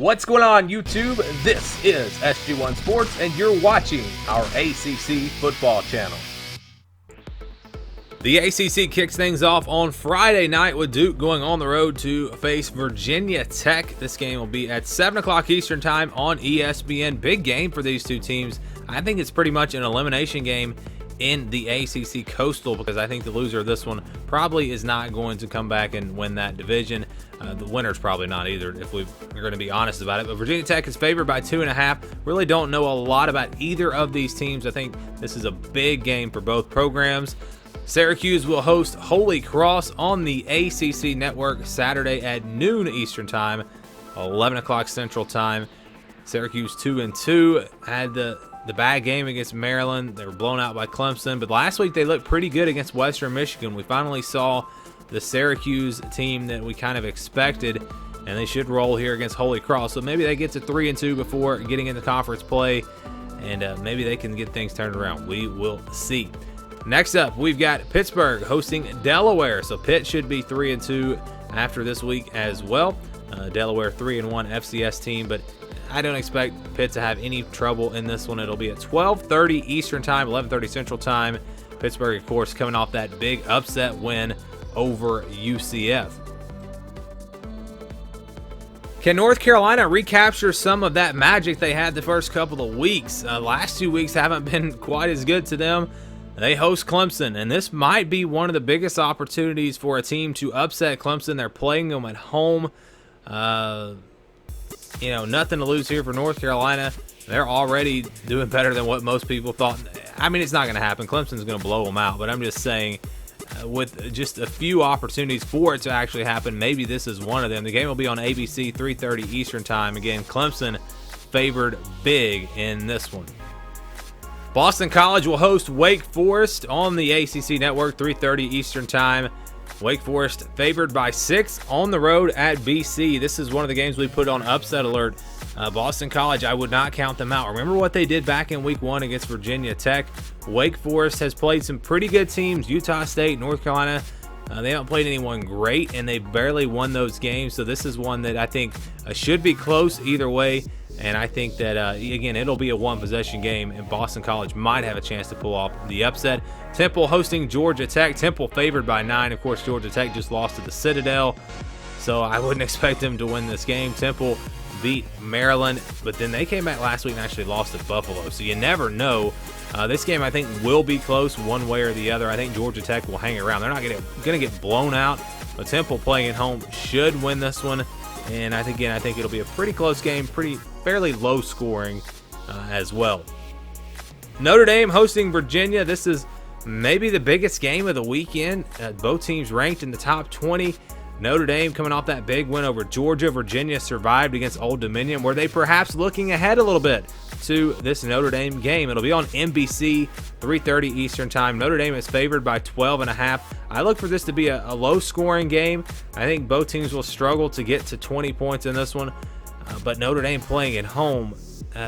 What's going on, YouTube? This is SG1 Sports, and you're watching our ACC football channel. The ACC kicks things off on Friday night with Duke going on the road to face Virginia Tech. This game will be at 7 o'clock Eastern time on ESPN. Big game for these two teams. I think it's pretty much an elimination game in the ACC Coastal, because I think the loser of this one probably is not going to come back and win that division. The winner's probably not either, if we're going to be honest about it. But Virginia Tech is favored by 2.5. Really don't know a lot about either of these teams. I think this is a big game for both programs. Syracuse will host Holy Cross on the ACC network Saturday at noon Eastern time, 11 o'clock Central time. Syracuse 2-2 had the bad game against Maryland. They were blown out by Clemson, but last week they looked pretty good against Western Michigan. We finally saw the Syracuse team that we kind of expected, and they should roll here against Holy Cross. So maybe they get to 3-2 before getting into conference play, and maybe they can get things turned around. We will see. Next up, we've got Pittsburgh hosting Delaware. So Pitt should be 3-2 after this week as well. Delaware 3-1 FCS team, but I don't expect Pitt to have any trouble in this one. It'll be at 12:30 Eastern time, 11:30 Central time. Pittsburgh, of course, coming off that big upset win over UCF. Can North Carolina recapture some of that magic they had the first couple of weeks? Last 2 weeks haven't been quite as good to them. They host Clemson, and this might be one of the biggest opportunities for a team to upset Clemson. They're playing them at home. Nothing to lose here for North Carolina. They're already doing better than what most people thought. I mean, it's not going to happen. Clemson's going to blow them out, but I'm just saying, with just a few opportunities for it to actually happen, maybe this is one of them. The game will be on ABC 3:30 Eastern time. Again, Clemson favored big in this one. Boston College will host Wake Forest on the ACC network 3:30 Eastern time. Wake Forest favored by 6 on the road at BC. This is one of the games we put on upset alert. Boston College, I would not count them out. Remember what they did back in week 1 against Virginia Tech. Wake Forest has played some pretty good teams. Utah State, North Carolina, they haven't played anyone great, and they barely won those games. So this is one that I think should be close either way. And I think that, again, it'll be a one-possession game, and Boston College might have a chance to pull off the upset. Temple hosting Georgia Tech. Temple favored by 9. Of course, Georgia Tech just lost to the Citadel, so I wouldn't expect them to win this game. Temple beat Maryland, but then they came back last week and actually lost to Buffalo, so you never know. This game, I think, will be close one way or the other. I think Georgia Tech will hang around. They're not going to get blown out, but Temple playing at home should win this one. And I think it'll be a pretty close game, fairly low scoring as well. Notre Dame hosting Virginia. This is maybe the biggest game of the weekend. Both teams ranked in the top 20. Notre Dame coming off that big win over Georgia. Virginia survived against Old Dominion. Were they perhaps looking ahead a little bit to this Notre Dame game? It'll be on NBC 3:30 Eastern time. Notre Dame is favored by 12.5. I look for this to be a low-scoring game. I think both teams will struggle to get to 20 points in this one. But Notre Dame playing at home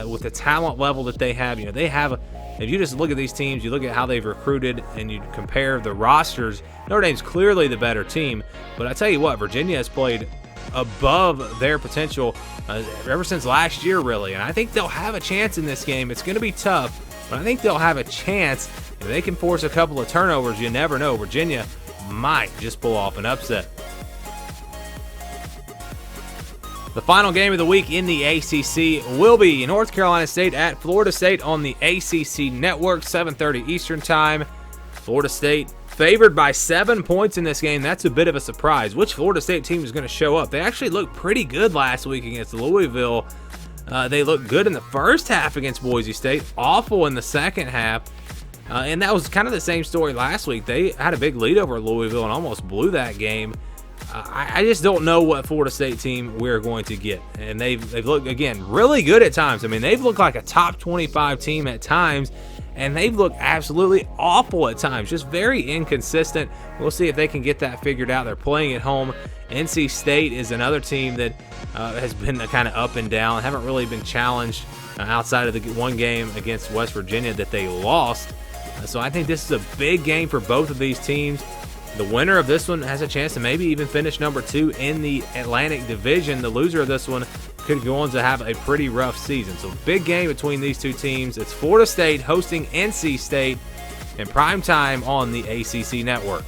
with the talent level that they have, if you just look at these teams, you look at how they've recruited, and you compare the rosters, Notre Dame's clearly the better team. But I tell you what, Virginia has played above their potential ever since last year, really. And I think they'll have a chance in this game. It's going to be tough, but I think they'll have a chance. If they can force a couple of turnovers, you never know. Virginia might just pull off an upset. The final game of the week in the ACC will be North Carolina State at Florida State on the ACC network, 7:30 Eastern time. Florida State favored by 7 points in this game. That's a bit of a surprise. Which Florida State team is going to show up? They actually looked pretty good last week against Louisville. They looked good in the first half against Boise State, awful in the second half. And that was kind of the same story last week. They had a big lead over Louisville and almost blew that game. I just don't know what Florida State team we're going to get. And they've looked, again, really good at times. I mean, they've looked like a top 25 team at times, and they've looked absolutely awful at times, just very inconsistent. We'll see if they can get that figured out. They're playing at home. NC State is another team that has been kind of up and down, haven't really been challenged outside of the one game against West Virginia that they lost. So I think this is a big game for both of these teams. The winner of this one has a chance to maybe even finish number 2 in the Atlantic Division. The loser of this one could go on to have a pretty rough season. So big game between these two teams. It's Florida State hosting NC State in prime time on the ACC network.